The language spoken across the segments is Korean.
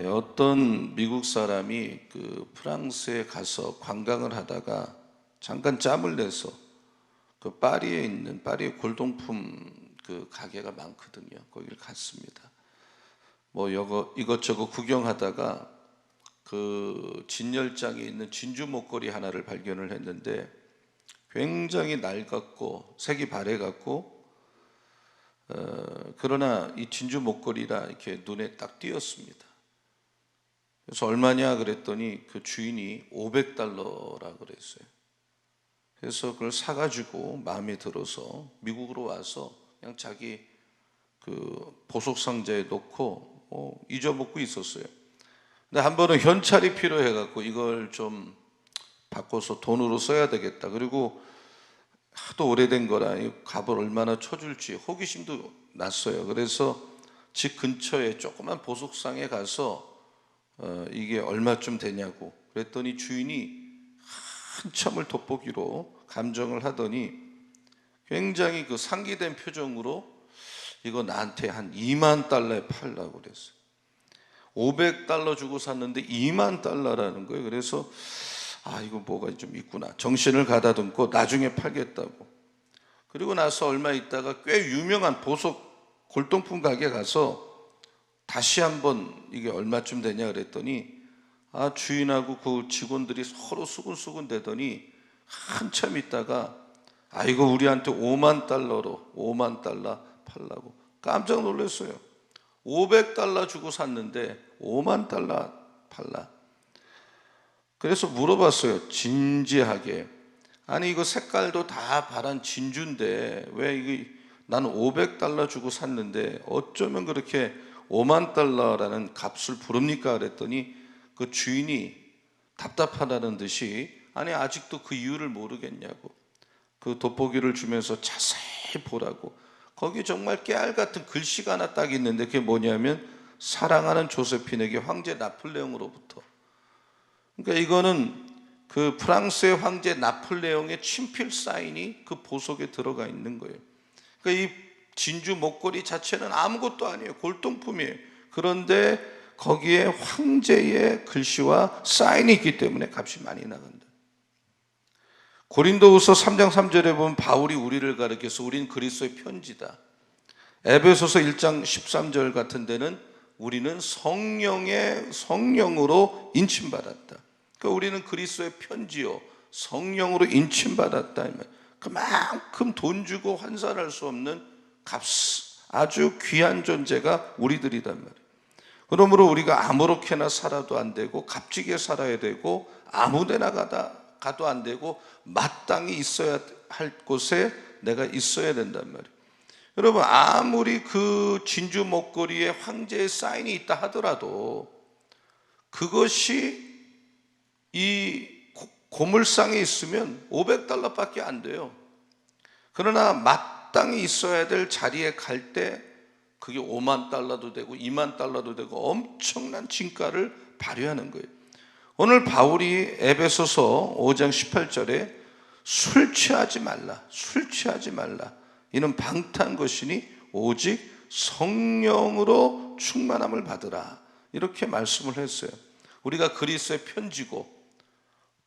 어떤 미국 사람이 그 프랑스에 가서 관광을 하다가 잠깐 짬을 내서 그 파리에 있는 파리의 골동품 그 가게가 많거든요. 거기를 갔습니다. 뭐 이것저것 구경하다가 그 진열장에 있는 진주 목걸이 하나를 발견을 했는데 굉장히 낡았고 색이 바래갖고 그러나 이 진주 목걸이라 이렇게 눈에 딱 띄었습니다. 그래서 얼마냐 그랬더니 그 주인이 $500라 그랬어요. 그래서 그걸 사가지고 마음에 들어서 미국으로 와서 그냥 자기 그 보석 상자에 넣고 잊어먹고 있었어요. 근데 한 번은 현찰이 필요해갖고 이걸 좀 바꿔서 돈으로 써야 되겠다. 그리고 하도 오래된 거라 이 값을 얼마나 쳐줄지 호기심도 났어요. 그래서 집 근처에 조그만 보석상에 가서 이게 얼마쯤 되냐고 그랬더니 주인이 한참을 돋보기로 감정을 하더니 굉장히 그 상기된 표정으로 이거 나한테 한 $20,000에 팔라고 그랬어요. $500 주고 샀는데 $20,000라는 거예요. 그래서 이거 뭐가 좀 있구나. 정신을 가다듬고 나중에 팔겠다고. 그리고 나서 얼마 있다가 꽤 유명한 보석 골동품 가게 가서 다시 한번 이게 얼마쯤 되냐 그랬더니 주인하고 그 직원들이 서로 수근수근 대더니 한참 있다가 이거 우리한테 $50,000로 $50,000 팔라고. 깜짝 놀랐어요. $500 주고 샀는데 $50,000 팔라. 그래서 물어봤어요. 진지하게. 아니 이거 색깔도 다 바란 진주인데 왜 이게 나는 $500 주고 샀는데 어쩌면 그렇게 $50,000라는 값을 부릅니까? 그랬더니 그 주인이 답답하다는 듯이 아니 아직도 그 이유를 모르겠냐고 그 돋보기를 주면서 자세히 보라고. 거기 정말 깨알 같은 글씨가 하나 딱 있는데 그게 뭐냐면 사랑하는 조세핀에게 황제 나폴레옹으로부터. 그러니까 이거는 그 프랑스의 황제 나폴레옹의 친필 사인이 그 보석에 들어가 있는 거예요. 그러니까 이 진주 목걸이 자체는 아무것도 아니에요. 골동품이에요. 그런데 거기에 황제의 글씨와 사인이 있기 때문에 값이 많이 나간다. 고린도후서 3장 3절에 보면 바울이 우리를 가르쳐서 우린 그리스도의 편지다. 에베소서 1장 13절 같은 데는 우리는 성령으로 인침받았다. 그러니까 우리는 그리스도의 편지요 성령으로 인침받았다. 그만큼 돈 주고 환산할 수 없는 아주 귀한 존재가 우리들이란 말이에요. 그러므로 우리가 아무렇게나 살아도 안 되고 값지게 살아야 되고 아무데나 가도 안 되고 마땅히 있어야 할 곳에 내가 있어야 된단 말이에요. 여러분 아무리 그 진주 목걸이에 황제의 사인이 있다 하더라도 그것이 이 고물상에 있으면 $500밖에 안 돼요. 그러나 마땅히 있어야 될 자리에 갈 때 그게 $50,000도 되고 $20,000도 되고 엄청난 진가를 발휘하는 거예요. 오늘 바울이 에베소서 5장 18절에 술 취하지 말라 이는 방탕한 것이니 오직 성령으로 충만함을 받으라 이렇게 말씀을 했어요. 우리가 그리스도의 편지고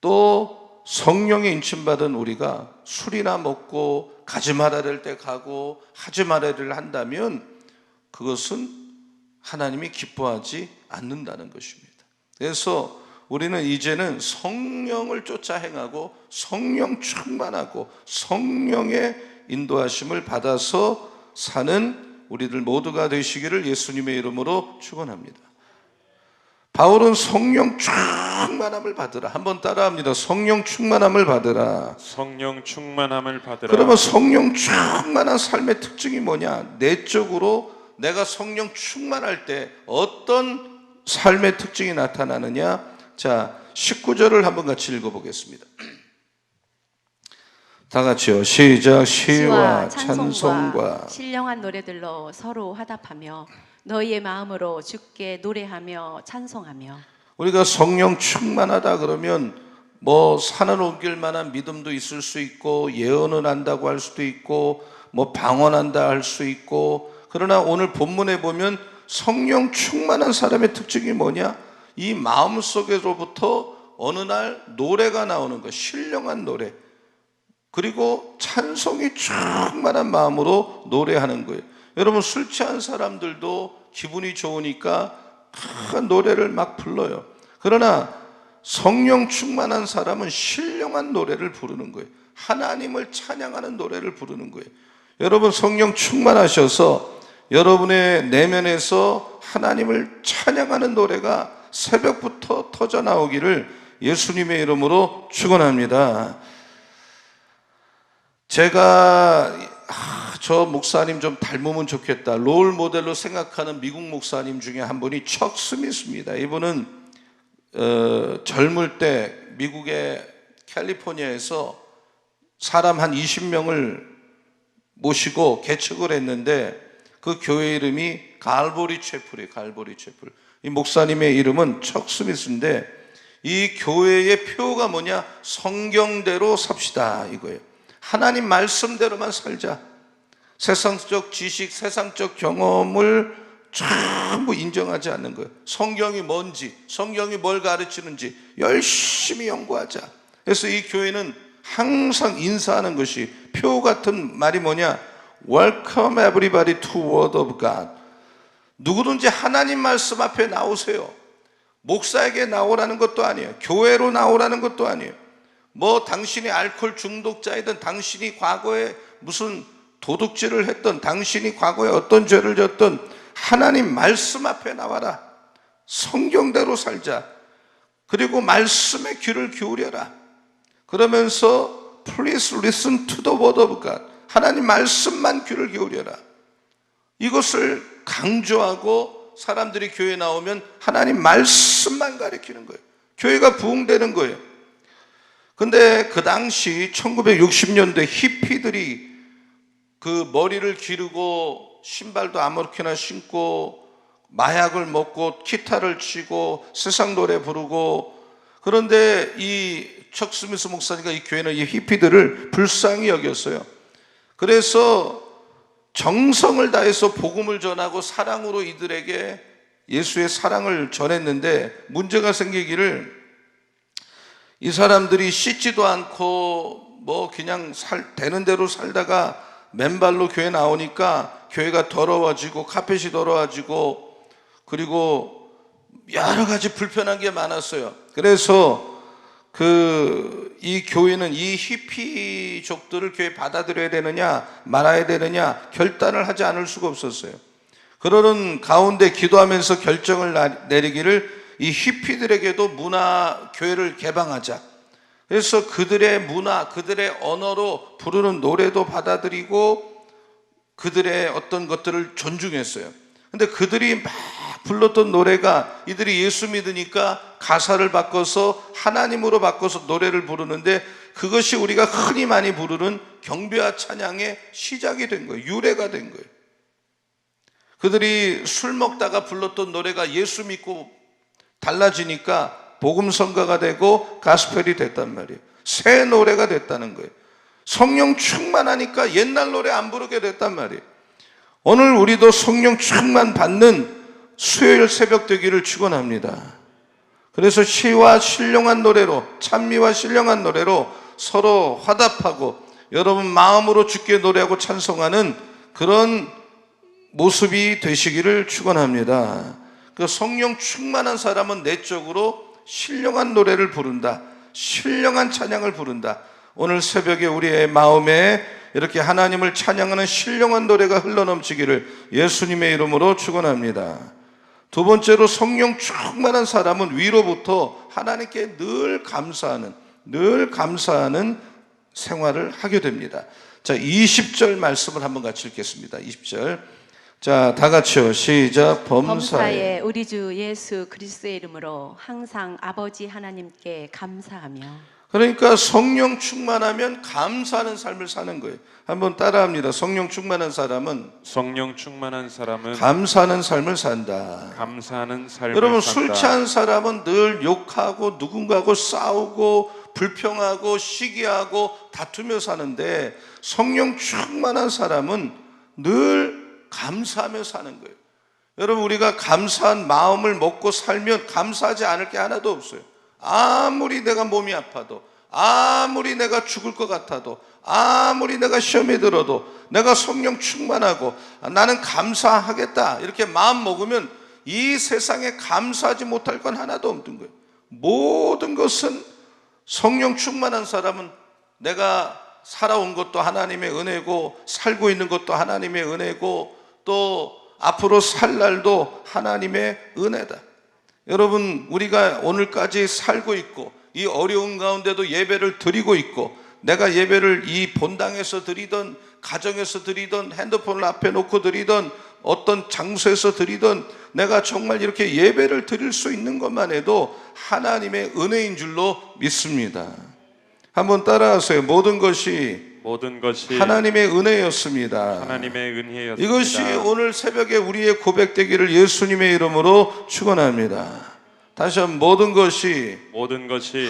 또 성령에 인침받은 우리가 술이나 먹고 가지 말아야 될 때 가고 하지 말아야 될 한다면 그것은 하나님이 기뻐하지 않는다는 것입니다. 그래서 우리는 이제는 성령을 쫓아 행하고 성령 충만하고 성령의 인도하심을 받아서 사는 우리들 모두가 되시기를 예수님의 이름으로 축원합니다. 바울은 성령 충만함을 받으라. 한번 따라합니다. 성령 충만함을 받으라. 성령 충만함을 받으라. 그러면 성령 충만한 삶의 특징이 뭐냐? 내적으로 내가 성령 충만할 때 어떤 삶의 특징이 나타나느냐? 자, 19절을 한번 같이 읽어보겠습니다. 다 같이요. 시작. 시와 찬송과 신령한 노래들로 서로 화답하며 너희의 마음으로 주께 노래하며 찬송하며. 우리가 성령 충만하다 그러면 뭐 산을 옮길 만한 믿음도 있을 수 있고 예언을 한다고 할 수도 있고 뭐 방언한다 할 수 있고, 그러나 오늘 본문에 보면 성령 충만한 사람의 특징이 뭐냐? 이 마음속에로부터 어느 날 노래가 나오는 거예요. 신령한 노래. 그리고 찬송이 충만한 마음으로 노래하는 거예요. 여러분, 술 취한 사람들도 기분이 좋으니까 큰 노래를 막 불러요. 그러나 성령 충만한 사람은 신령한 노래를 부르는 거예요. 하나님을 찬양하는 노래를 부르는 거예요. 여러분, 성령 충만하셔서 여러분의 내면에서 하나님을 찬양하는 노래가 새벽부터 터져 나오기를 예수님의 이름으로 축원합니다. 제가 저 목사님 좀 닮으면 좋겠다, 롤 모델로 생각하는 미국 목사님 중에 한 분이 척 스미스입니다. 이분은 젊을 때 미국의 캘리포니아에서 사람 한 20명을 모시고 개척을 했는데 그 교회 이름이 갈보리 채플이에요. 갈보리 채플. 이 목사님의 이름은 척 스미스인데 이 교회의 표가 뭐냐? 성경대로 삽시다 이거예요. 하나님 말씀대로만 살자. 세상적 지식, 세상적 경험을 전부 인정하지 않는 거예요. 성경이 뭔지, 성경이 뭘 가르치는지 열심히 연구하자. 그래서 이 교회는 항상 인사하는 것이, 표 같은 말이 뭐냐? Welcome everybody to Word of God. 누구든지 하나님 말씀 앞에 나오세요. 목사에게 나오라는 것도 아니에요. 교회로 나오라는 것도 아니에요. 뭐 당신이 알코올 중독자이든, 당신이 과거에 무슨 도둑질을 했던, 당신이 과거에 어떤 죄를 졌던 하나님 말씀 앞에 나와라. 성경대로 살자. 그리고 말씀에 귀를 기울여라. 그러면서 Please listen to the word of God. 하나님 말씀만 귀를 기울여라. 이것을 강조하고 사람들이 교회에 나오면 하나님 말씀만 가르치는 거예요. 교회가 부흥되는 거예요. 근데 그 당시 1960년대 히피들이 그 머리를 기르고 신발도 아무렇게나 신고 마약을 먹고 기타를 치고 세상 노래 부르고, 그런데 이 척 스미스 목사님과 이 교회는 이 히피들을 불쌍히 여겼어요. 그래서 정성을 다해서 복음을 전하고 사랑으로 이들에게 예수의 사랑을 전했는데 문제가 생기기를, 이 사람들이 씻지도 않고 뭐 그냥 되는 대로 살다가 맨발로 교회 나오니까 교회가 더러워지고 카펫이 더러워지고 그리고 여러 가지 불편한 게 많았어요. 그래서 이 교회는 이 히피족들을 교회에 받아들여야 되느냐 말아야 되느냐 결단을 하지 않을 수가 없었어요. 그러는 가운데 기도하면서 결정을 내리기를, 이 히피들에게도 문화 교회를 개방하자. 그래서 그들의 문화, 그들의 언어로 부르는 노래도 받아들이고 그들의 어떤 것들을 존중했어요. 근데 그들이 막 불렀던 노래가, 이들이 예수 믿으니까 가사를 바꿔서 하나님으로 바꿔서 노래를 부르는데 그것이 우리가 흔히 많이 부르는 경배와 찬양의 시작이 된 거예요. 유래가 된 거예요. 그들이 술 먹다가 불렀던 노래가 예수 믿고 달라지니까 복음성가가 되고 가스펠이 됐단 말이에요. 새 노래가 됐다는 거예요. 성령 충만하니까 옛날 노래 안 부르게 됐단 말이에요. 오늘 우리도 성령 충만 받는 수요일 새벽 되기를 축원합니다. 그래서 시와 신령한 노래로, 찬미와 신령한 노래로 서로 화답하고 여러분 마음으로 주께 노래하고 찬송하는 그런 모습이 되시기를 축원합니다. 그 성령 충만한 사람은 내적으로 신령한 노래를 부른다. 신령한 찬양을 부른다. 오늘 새벽에 우리의 마음에 이렇게 하나님을 찬양하는 신령한 노래가 흘러넘치기를 예수님의 이름으로 축원합니다. 두 번째로, 성령 충만한 사람은 위로부터 하나님께 늘 감사하는 생활을 하게 됩니다. 자, 20절 말씀을 한번 같이 읽겠습니다. 20절. 자, 다 같이요. 시작. 범사에 우리 주 예수 그리스도의 이름으로 항상 아버지 하나님께 감사하며. 그러니까 성령 충만하면 감사하는 삶을 사는 거예요. 한번 따라합니다. 성령 충만한 사람은 감사하는 삶을 산다. 감사하는 삶을 여러분, 산다. 술 취한 사람은 늘 욕하고 누군가하고 싸우고 불평하고 시기하고 다투며 사는데, 성령 충만한 사람은 늘 감사하며 사는 거예요. 여러분, 우리가 감사한 마음을 먹고 살면 감사하지 않을 게 하나도 없어요. 아무리 내가 몸이 아파도, 아무리 내가 죽을 것 같아도, 아무리 내가 시험에 들어도, 내가 성령 충만하고 나는 감사하겠다 이렇게 마음 먹으면 이 세상에 감사하지 못할 건 하나도 없는 거예요. 모든 것은 성령 충만한 사람은 내가 살아온 것도 하나님의 은혜고, 살고 있는 것도 하나님의 은혜고, 또 앞으로 살 날도 하나님의 은혜다. 여러분, 우리가 오늘까지 살고 있고 이 어려운 가운데도 예배를 드리고 있고, 내가 예배를 이 본당에서 드리던, 가정에서 드리던, 핸드폰을 앞에 놓고 드리던, 어떤 장소에서 드리던, 내가 정말 이렇게 예배를 드릴 수 있는 것만 해도 하나님의 은혜인 줄로 믿습니다. 한번 따라하세요. 모든 것이 하나님의 은혜였습니다. 하나님의 은혜였습니다. 이것이 오늘 새벽에 우리의 고백되기를 예수님의 이름으로 축원합니다. 다시 한번, 모든 것이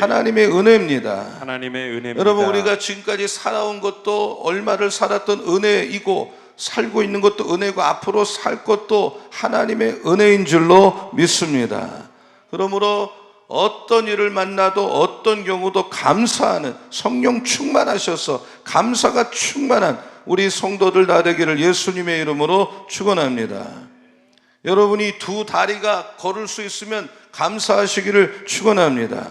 하나님의 은혜입니다. 하나님의 은혜입니다. 여러분, 우리가 지금까지 살아온 것도 얼마를 살았던 은혜이고, 살고 있는 것도 은혜고, 앞으로 살 것도 하나님의 은혜인 줄로 믿습니다. 그러므로 어떤 일을 만나도 어떤 경우도 감사하는, 성령 충만하셔서 감사가 충만한 우리 성도들 다 되기를 예수님의 이름으로 축원합니다. 여러분이 두 다리가 걸을 수 있으면 감사하시기를 축원합니다.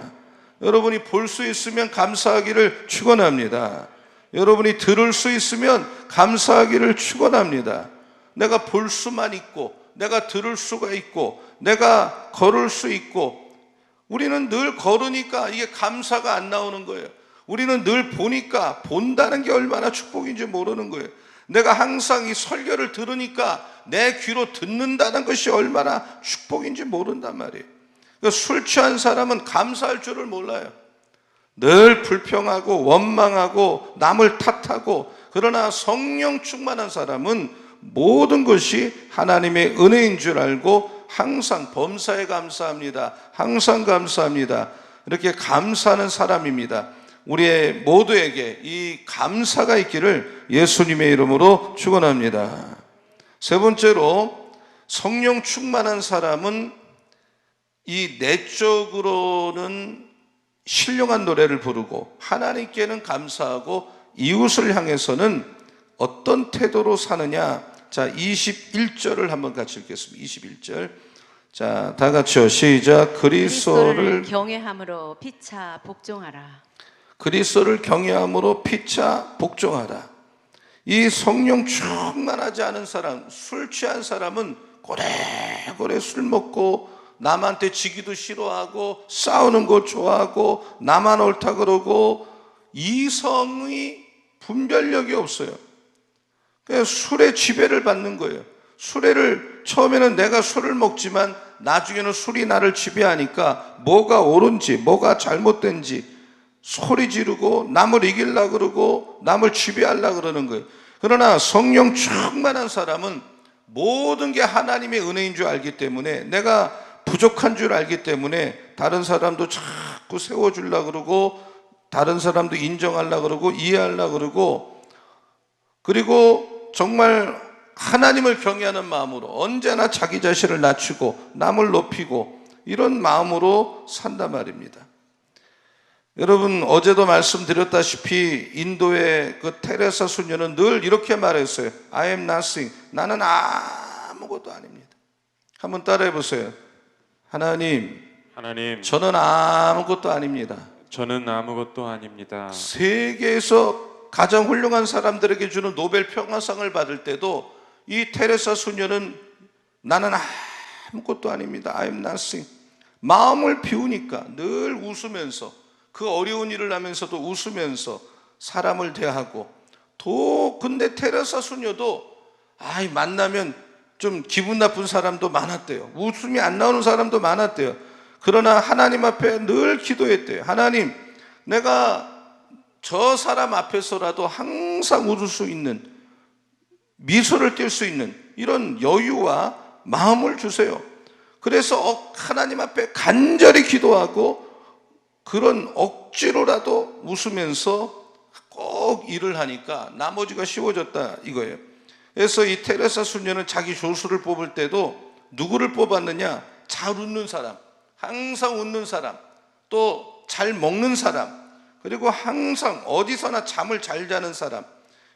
여러분이 볼 수 있으면 감사하기를 축원합니다. 여러분이 들을 수 있으면 감사하기를 축원합니다. 내가 볼 수만 있고, 내가 들을 수가 있고, 내가 걸을 수 있고, 우리는 늘 걸으니까 이게 감사가 안 나오는 거예요. 우리는 늘 보니까, 본다는 게 얼마나 축복인지 모르는 거예요. 내가 항상 이 설교를 들으니까 내 귀로 듣는다는 것이 얼마나 축복인지 모른단 말이에요. 그러니까 술 취한 사람은 감사할 줄을 몰라요. 늘 불평하고 원망하고 남을 탓하고, 그러나 성령 충만한 사람은 모든 것이 하나님의 은혜인 줄 알고 항상 범사에 감사합니다, 항상 감사합니다, 이렇게 감사하는 사람입니다. 우리의 모두에게 이 감사가 있기를 예수님의 이름으로 축원합니다. 세 번째로, 성령 충만한 사람은 이 내적으로는 신령한 노래를 부르고 하나님께는 감사하고 이웃을 향해서는 어떤 태도로 사느냐. 자, 21절을 한번 같이 읽겠습니다. 21절. 자, 다 같이요. 시작. 그리스도를 경외함으로 피차 복종하라. 그리스도를 경외함으로 피차 복종하라. 이 성령 충만하지 않은 사람, 술 취한 사람은 고래고래 술 먹고 남한테 지기도 싫어하고 싸우는 거 좋아하고 나만 옳다 그러고 이성의 분별력이 없어요. 그냥 술에 지배를 받는 거예요. 처음에는 내가 술을 먹지만 나중에는 술이 나를 지배하니까 뭐가 옳은지 뭐가 잘못된지 소리 지르고 남을 이기려고 그러고 남을 지배하려고 그러는 거예요. 그러나 성령 충만한 사람은 모든 게 하나님의 은혜인 줄 알기 때문에, 내가 부족한 줄 알기 때문에 다른 사람도 자꾸 세워주려고 그러고, 다른 사람도 인정하려고 그러고, 이해하려고 그러고, 그리고 정말 하나님을 경외하는 마음으로 언제나 자기 자신을 낮추고 남을 높이고 이런 마음으로 산단 말입니다. 여러분, 어제도 말씀드렸다시피 인도의 그 테레사 수녀는 늘 이렇게 말했어요. I am nothing. 나는 아무것도 아닙니다. 한번 따라해 보세요. 하나님, 저는 아무것도 아닙니다. 저는 아무것도 아닙니다. 세계에서 가장 훌륭한 사람들에게 주는 노벨 평화상을 받을 때도 이 테레사 수녀는 나는 아무것도 아닙니다. I am nothing. 마음을 비우니까 늘 웃으면서, 그 어려운 일을 하면서도 웃으면서 사람을 대하고, 근데 테레사 수녀도 만나면 좀 기분 나쁜 사람도 많았대요. 웃음이 안 나오는 사람도 많았대요. 그러나 하나님 앞에 늘 기도했대요. 하나님, 내가 저 사람 앞에서라도 항상 웃을 수 있는, 미소를 띌 수 있는 이런 여유와 마음을 주세요. 그래서 하나님 앞에 간절히 기도하고 그런 억지로라도 웃으면서 꼭 일을 하니까 나머지가 쉬워졌다 이거예요. 그래서 이 테레사 수녀는 자기 조수를 뽑을 때도 누구를 뽑았느냐? 잘 웃는 사람, 항상 웃는 사람, 또 잘 먹는 사람, 그리고 항상 어디서나 잠을 잘 자는 사람.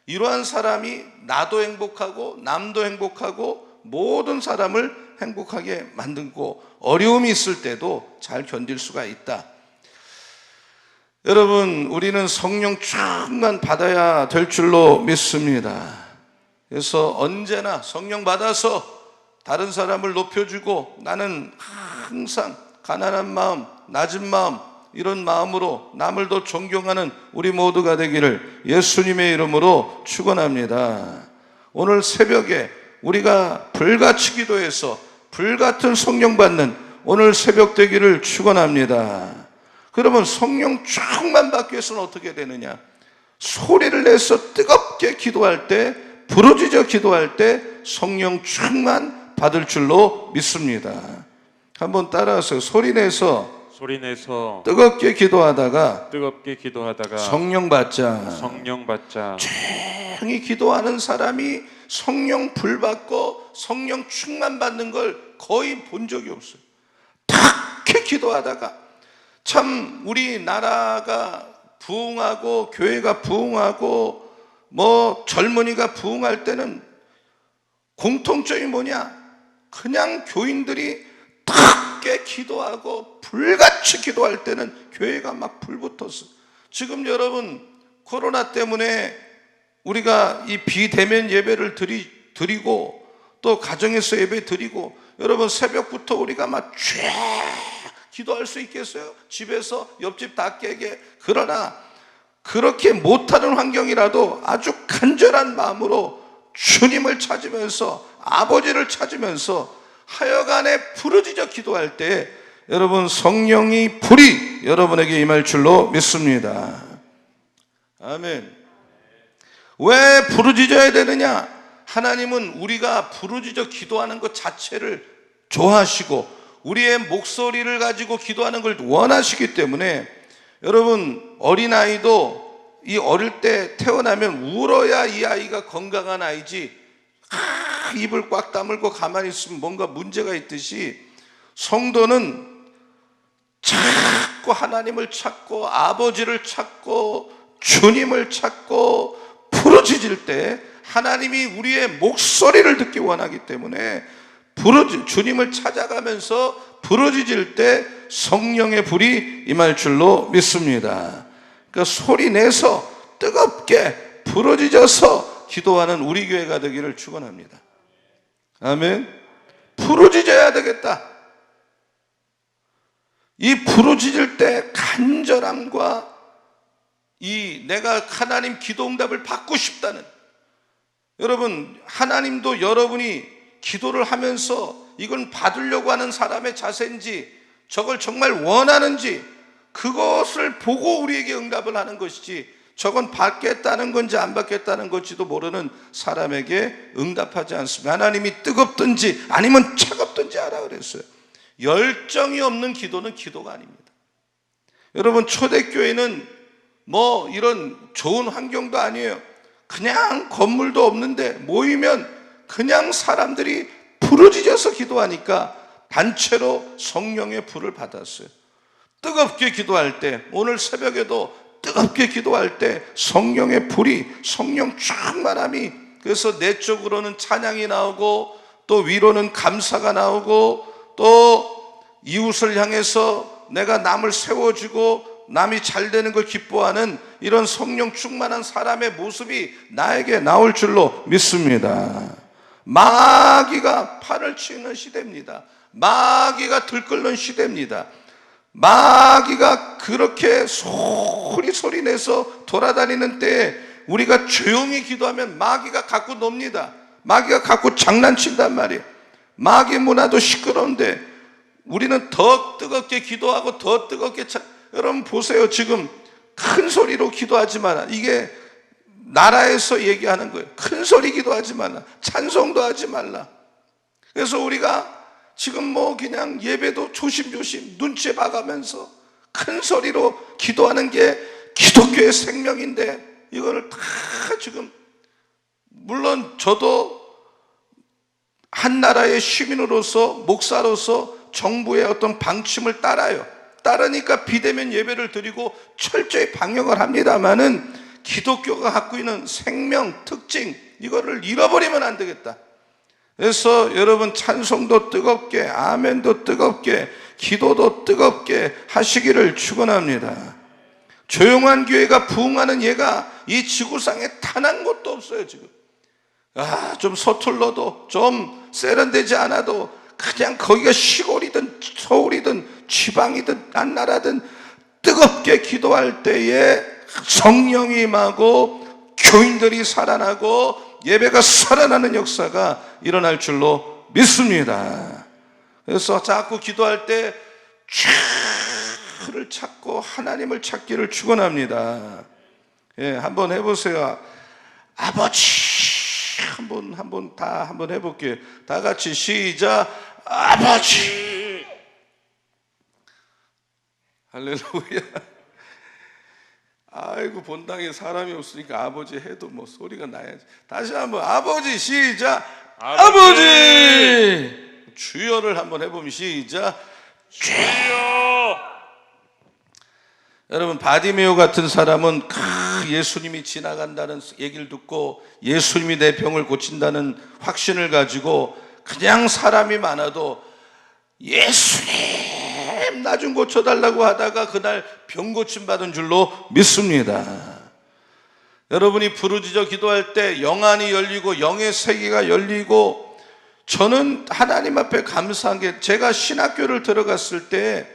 이러한 사람이 나도 행복하고 남도 행복하고 모든 사람을 행복하게 만들고 어려움이 있을 때도 잘 견딜 수가 있다. 여러분, 우리는 성령 충만 받아야 될 줄로 믿습니다. 그래서 언제나 성령 받아서 다른 사람을 높여주고 나는 항상 가난한 마음, 낮은 마음, 이런 마음으로 남을 더 존경하는 우리 모두가 되기를 예수님의 이름으로 축원합니다. 오늘 새벽에 우리가 불같이 기도해서 불같은 성령 받는 오늘 새벽 되기를 축원합니다. 그러면 성령 충만 받기 위해서는 어떻게 되느냐? 소리를 내서 뜨겁게 기도할 때, 부르짖어 기도할 때 성령 충만 받을 줄로 믿습니다. 한번 따라하세요. 소리 내서 뜨겁게 기도하다가 성령 받자. 조용히 기도하는 사람이 성령 불 받고 성령 충만 받는 걸 거의 본 적이 없어요. 탁히 기도하다가 참 우리나라가 부흥하고 교회가 부흥하고 젊은이가 부흥할 때는 공통점이 뭐냐? 그냥 교인들이 탁게 기도하고 불같이 기도할 때는 교회가 막 불붙었어. 지금 여러분 코로나 때문에 우리가 이 비대면 예배를 드리고 또 가정에서 예배 드리고 여러분 새벽부터 우리가 막 쫙 기도할 수 있겠어요? 집에서 옆집 다 깨게. 그러나 그렇게 못하는 환경이라도 아주 간절한 마음으로 주님을 찾으면서 아버지를 찾으면서 하여간에 부르짖어 기도할 때 여러분 성령이 불이 여러분에게 임할 줄로 믿습니다. 아멘. 왜 부르짖어야 되느냐? 하나님은 우리가 부르짖어 기도하는 것 자체를 좋아하시고 우리의 목소리를 가지고 기도하는 걸 원하시기 때문에 여러분 어린아이도 이 어릴 때 태어나면 울어야 이 아이가 건강한 아이지 입을 꽉 다물고 가만히 있으면 뭔가 문제가 있듯이 성도는 자꾸 하나님을 찾고 아버지를 찾고 주님을 찾고 부르짖을 때 하나님이 우리의 목소리를 듣기 원하기 때문에 주님을 찾아가면서 부르짖을 때 성령의 불이 임할 줄로 믿습니다. 그러니까 소리 내서 뜨겁게 부르짖어서 기도하는 우리 교회가 되기를 축원합니다. 아멘. 부르짖어야 되겠다. 이 부르짖을 때 간절함과 이 내가 하나님 기도응답을 받고 싶다는, 여러분 하나님도 여러분이 기도를 하면서 이건 받으려고 하는 사람의 자세인지 저걸 정말 원하는지 그것을 보고 우리에게 응답을 하는 것이지 저건 받겠다는 건지 안 받겠다는 건지도 모르는 사람에게 응답하지 않습니다. 하나님이 뜨겁든지 아니면 차갑든지 알아 그랬어요. 열정이 없는 기도는 기도가 아닙니다. 여러분 초대교회는 이런 좋은 환경도 아니에요. 그냥 건물도 없는데 모이면 그냥 사람들이 부르짖어서 기도하니까 단체로 성령의 불을 받았어요. 뜨겁게 기도할 때, 오늘 새벽에도 뜨겁게 기도할 때 성령의 불이, 성령 충만함이, 그래서 내적으로는 찬양이 나오고 또 위로는 감사가 나오고 또 이웃을 향해서 내가 남을 세워주고 남이 잘 되는 걸 기뻐하는 이런 성령 충만한 사람의 모습이 나에게 나올 줄로 믿습니다. 마귀가 판을 치는 시대입니다. 마귀가 들끓는 시대입니다. 마귀가 그렇게 소리 내서 돌아다니는 때에 우리가 조용히 기도하면 마귀가 갖고 놉니다. 마귀가 갖고 장난친단 말이에요. 마귀 문화도 시끄러운데 우리는 더 뜨겁게 기도하고 더 뜨겁게 여러분 보세요. 지금 큰 소리로 기도하지 마라. 이게 나라에서 얘기하는 거예요. 큰 소리 기도하지 말라. 찬송도 하지 말라. 그래서 우리가 지금 그냥 예배도 조심조심 눈치 봐가면서 큰 소리로 기도하는 게 기독교의 생명인데 이거를 다 지금, 물론 저도 한 나라의 시민으로서, 목사로서 정부의 어떤 방침을 따르니까 비대면 예배를 드리고 철저히 방역을 합니다마는 기독교가 갖고 있는 생명, 특징, 이거를 잃어버리면 안 되겠다. 그래서 여러분, 찬송도 뜨겁게, 아멘도 뜨겁게, 기도도 뜨겁게 하시기를 축원합니다. 조용한 교회가 부흥하는 예가 이 지구상에 단 한 곳도 없어요. 지금 좀 서툴러도, 좀 세련되지 않아도 그냥 거기가 시골이든 서울이든 지방이든 딴 나라든 뜨겁게 기도할 때에 성령이 임하고 교인들이 살아나고 예배가 살아나는 역사가 일어날 줄로 믿습니다. 그래서 자꾸 기도할 때 주를 찾고 하나님을 찾기를 축원합니다. 한번 해보세요. 아버지, 한번 해볼게요. 다 같이 시작. 아버지. 할렐루야. 아이고, 본당에 사람이 없으니까 아버지 해도 뭐 소리가 나야지. 다시 한번 아버지, 시작. 아버지. 주여를 한번 해보면 시작. 주여. 여러분, 바디메오 같은 사람은 예수님이 지나간다는 얘기를 듣고 예수님이 내 병을 고친다는 확신을 가지고 그냥 사람이 많아도 예수님 나 좀 고쳐달라고 하다가 그날 병 고침 받은 줄로 믿습니다. 여러분이 부르짖어 기도할 때 영안이 열리고 영의 세계가 열리고, 저는 하나님 앞에 감사한 게, 제가 신학교를 들어갔을 때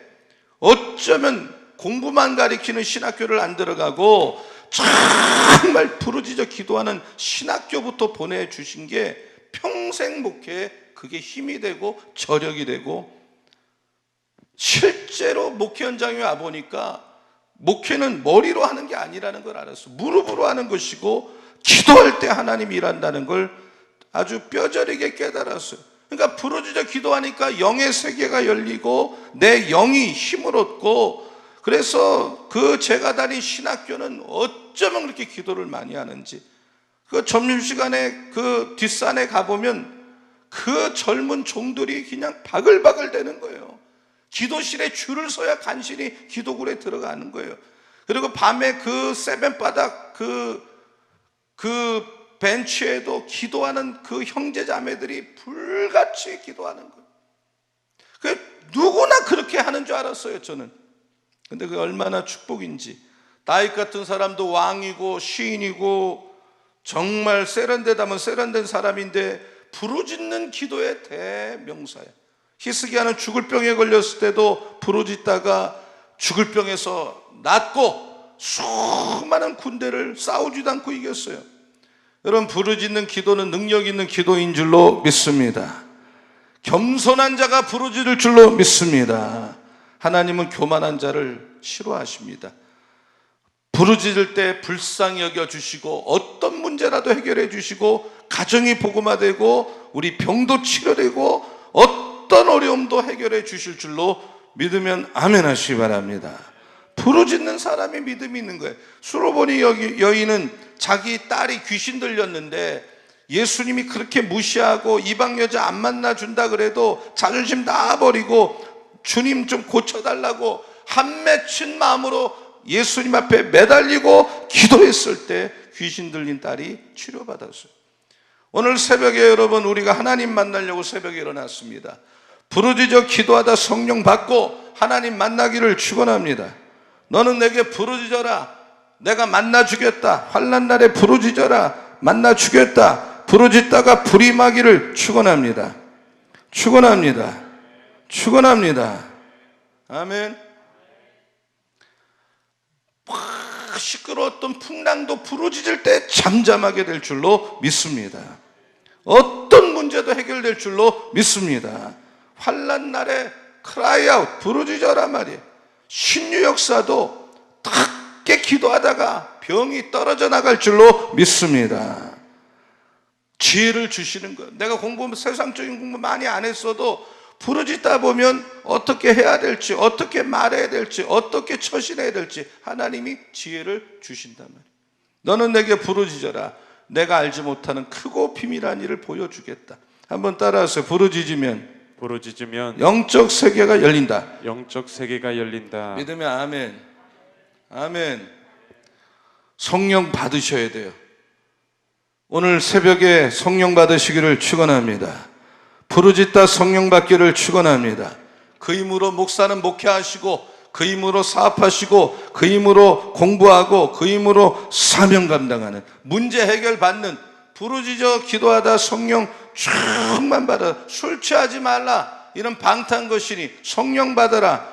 어쩌면 공부만 가리키는 신학교를 안 들어가고 정말 부르짖어 기도하는 신학교부터 보내주신 게 평생 목회에 그게 힘이 되고 저력이 되고, 실제로 목회 현장에 와보니까 목회는 머리로 하는 게 아니라는 걸 알았어. 무릎으로 하는 것이고 기도할 때 하나님이 일한다는 걸 아주 뼈저리게 깨달았어요. 그러니까 부르짖어 기도하니까 영의 세계가 열리고 내 영이 힘을 얻고, 그래서 제가 다닌 신학교는 어쩌면 그렇게 기도를 많이 하는지, 그 점심시간에 그 뒷산에 가보면 그 젊은 종들이 그냥 바글바글 되는 거예요. 기도실에 줄을 서야 간신히 기도굴에 들어가는 거예요. 그리고 밤에 그 세변바닥 그 벤치에도 기도하는 그 형제자매들이 불같이 기도하는 거예요. 누구나 그렇게 하는 줄 알았어요, 저는. 근데 그게 얼마나 축복인지. 다윗 같은 사람도 왕이고 시인이고 정말 세련되다면 세련된 사람인데 부르짖는 기도의 대명사예요. 히스기야는 죽을 병에 걸렸을 때도 부르짖다가 죽을 병에서 낫고 수많은 군대를 싸우지도 않고 이겼어요. 여러분, 부르짖는 기도는 능력 있는 기도인 줄로 믿습니다. 겸손한 자가 부르짖을 줄로 믿습니다. 하나님은 교만한 자를 싫어하십니다. 부르짖을 때 불쌍히 여겨주시고 어떤 문제라도 해결해 주시고 가정이 복음화되고 우리 병도 치료되고 어떤 어려움도 해결해 주실 줄로 믿으면 아멘 하시기 바랍니다. 부르짖는 사람이 믿음이 있는 거예요. 수로보니 여인은 자기 딸이 귀신 들렸는데 예수님이 그렇게 무시하고 이방 여자 안 만나준다 그래도 자존심 다 버리고 주님 좀 고쳐달라고 한 맺힌 마음으로 예수님 앞에 매달리고 기도했을 때 귀신 들린 딸이 치료받았어요. 오늘 새벽에 여러분, 우리가 하나님 만나려고 새벽에 일어났습니다. 부르짖어 기도하다 성령 받고 하나님 만나기를 축원합니다. 너는 내게 부르짖어라, 내가 만나주겠다. 환난 날에 부르짖어라, 만나주겠다. 부르짖다가 불이 임하기를 축원합니다. 축원합니다. 축원합니다. 아멘. 시끄러웠던 풍랑도 부르짖을 때 잠잠하게 될 줄로 믿습니다. 어떤 문제도 해결될 줄로 믿습니다. 환난 날에 cry out, 부르짖어라 말이에요. 신유 역사도 탁게 기도하다가 병이 떨어져 나갈 줄로 믿습니다. 지혜를 주시는 것. 내가 세상적인 공부 많이 안 했어도 부르짖다 보면 어떻게 해야 될지, 어떻게 말해야 될지, 어떻게 처신해야 될지 하나님이 지혜를 주신단 말이에요. 너는 내게 부르짖어라, 내가 알지 못하는 크고 비밀한 일을 보여주겠다. 한번 따라하세요. 부르짖으면 부르짖으면 영적 세계가 열린다. 영적 세계가 열린다. 믿으면 아멘. 아멘. 성령 받으셔야 돼요. 오늘 새벽에 성령 받으시기를 축원합니다. 부르짖다 성령 받기를 축원합니다. 그 힘으로 목사는 목회하시고, 그 힘으로 사업하시고, 그 힘으로 공부하고, 그 힘으로 사명 감당하는, 문제 해결 받는, 부르짖어 기도하다 성령 충만 받아. 술 취하지 말라, 이런 방탄거신이 성령 받아라.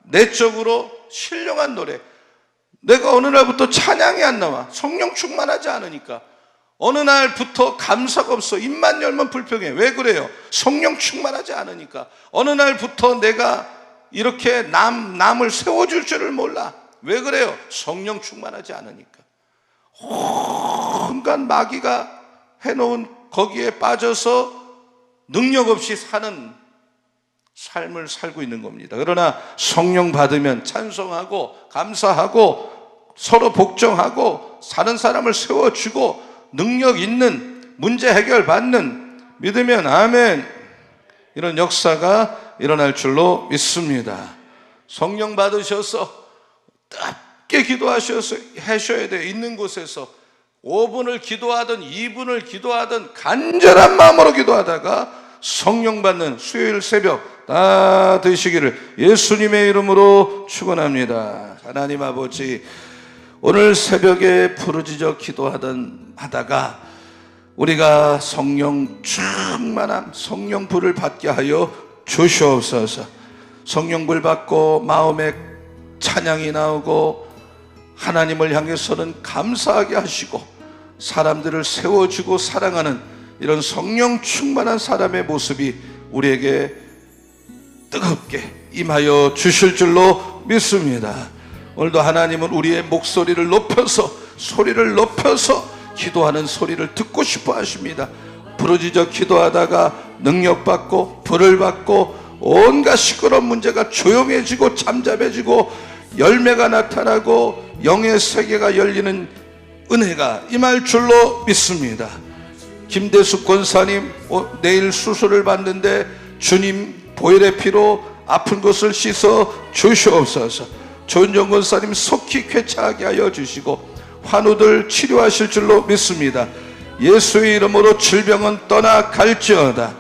내적으로 신령한 노래. 내가 어느 날부터 찬양이 안 나와. 성령 충만하지 않으니까. 어느 날부터 감사가 없어. 입만 열면 불평해. 왜 그래요? 성령 충만하지 않으니까. 어느 날부터 내가 이렇게 남을 세워줄 줄을 몰라. 왜 그래요? 성령 충만하지 않으니까. 온갖 마귀가 해놓은 거기에 빠져서 능력 없이 사는 삶을 살고 있는 겁니다. 그러나 성령 받으면 찬송하고 감사하고 서로 복종하고 사는 사람을 세워주고 능력 있는, 문제 해결 받는, 믿으면 아멘, 이런 역사가 일어날 줄로 믿습니다. 성령 받으셔서 뜨겁게 기도하셔서 하셔야 돼요. 있는 곳에서 5분을 기도하든 2분을 기도하든 간절한 마음으로 기도하다가 성령 받는 수요일 새벽 다 되시기를 예수님의 이름으로 축원합니다. 하나님 아버지, 오늘 새벽에 부르짖어 기도하다가 우리가 성령 충만함, 성령 불을 받게 하여 주시옵소서. 성령 불 받고 마음에 찬양이 나오고 하나님을 향해서는 감사하게 하시고 사람들을 세워주고 사랑하는 이런 성령 충만한 사람의 모습이 우리에게 뜨겁게 임하여 주실 줄로 믿습니다. 오늘도 하나님은 우리의 목소리를 높여서, 소리를 높여서 기도하는 소리를 듣고 싶어 하십니다. 부르짖어 기도하다가 능력받고 불을 받고 온갖 시끄러운 문제가 조용해지고 잠잠해지고 열매가 나타나고 영의 세계가 열리는 은혜가 임할 줄로 믿습니다. 김대숙 권사님 내일 수술을 받는데 주님 보혈의 피로 아픈 곳을 씻어 주시옵소서. 조은정 권사님 속히 쾌차하게 하여 주시고 환우들 치료하실 줄로 믿습니다. 예수의 이름으로 질병은 떠나갈지어다.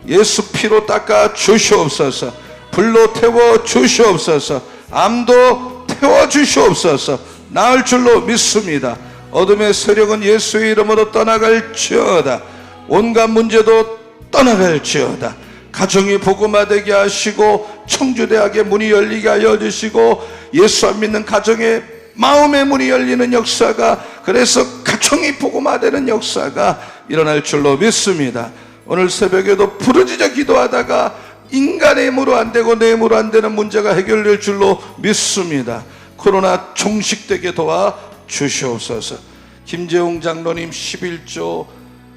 예수 피로 닦아 주시옵소서. 불로 태워 주시옵소서. 암도 태워 주시옵소서. 나을 줄로 믿습니다. 어둠의 세력은 예수의 이름으로 떠나갈지어다. 온갖 문제도 떠나갈지어다. 가정이 복음화되게 하시고 청주대학의 문이 열리게 하여 주시고 예수 안 믿는 가정의 마음의 문이 열리는 역사가, 그래서 가정이 복음화되는 역사가 일어날 줄로 믿습니다. 오늘 새벽에도 부르짖어 기도하다가 인간의 힘으로 안 되고 내 힘으로 안 되는 문제가 해결될 줄로 믿습니다. 코로나 종식되게 도와 주시옵소서. 김재웅 장로님 11조,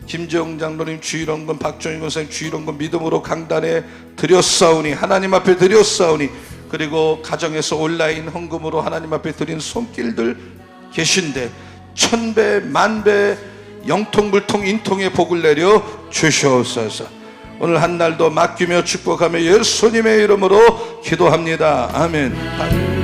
김재웅 장로님 주일원금, 박종희 권사님 주일원금 믿음으로 강단에 드렸사오니, 하나님 앞에 드렸사오니, 그리고 가정에서 온라인 헌금으로 하나님 앞에 드린 손길들 계신데 1000배 만배 영통불통 인통의 복을 내려 주시옵소서. 오늘 한 날도 맡기며 축복하며 예수님의 이름으로 기도합니다. 아멘.